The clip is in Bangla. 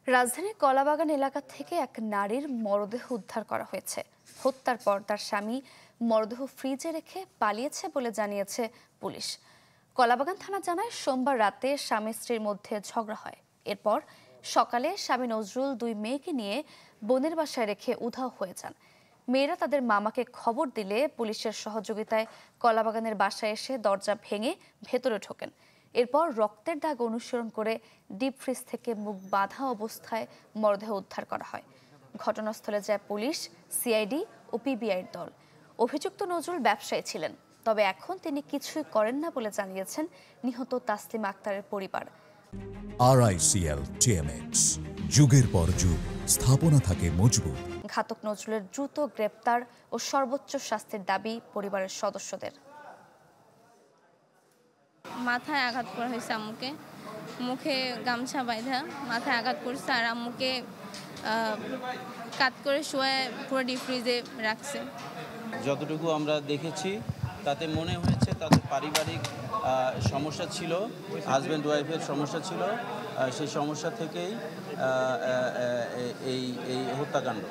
রাজধানীর কলাবাগান এলাকা থেকে এক নারীর মরদেহ উদ্ধার করা হয়েছে। হত্যার পর তার স্বামী মরদেহ ফ্রিজে রেখে পালিয়েছে বলে জানিয়েছে পুলিশ। কলাবাগান থানা জানায়, সোমবার রাতে স্বামী স্ত্রীর মধ্যে ঝগড়া হয়। এরপর সকালে স্বামী নজরুল দুই মেয়েকে নিয়ে বোনের বাসায় রেখে উধাও হয়ে যান। মেয়েরা তাদের মামাকে খবর দিলে পুলিশের সহযোগিতায় কলাবাগানের বাসায় এসে দরজা ভেঙে ভেতরে ঢোকেন। এরপর রক্তের দাগ অনুসরণ করে ডিপ ফ্রিজ থেকে মুখ বাঁধা অবস্থায় মরদেহ উদ্ধার করা হয়। ঘটনাস্থলে যায় পুলিশ, সিআইডি ও পিবিআইর দল। অভিযুক্ত নজরুল ব্যবসায়ী ছিলেন, তবে এখন তিনি কিছুই করেন না বলে জানিয়েছেন নিহত তাসলিমা আক্তারের পরিবার। RICL TMX, যুগের পর যুগ স্থাপনা থাকে মজবুত। ঘাতক নজরুলের দ্রুত গ্রেপ্তার ও সর্বোচ্চ শাস্তির দাবি পরিবারের সদস্যদের। মাথায় আঘাত করা হয়েছে আম্মুকে, মুখে গামছা বাঁধা মাথায় আঘাত করছে, আর আম্মুকে কাত করে শোয়ে পুরো ডিপ ফ্রিজে রাখছে। যতটুকু আমরা দেখেছি তাতে মনে হয়েছে তাদের পারিবারিক সমস্যা ছিল, হাজব্যান্ড ওয়াইফের সমস্যা ছিল, সেই সমস্যা থেকেই এই হত্যাকাণ্ড।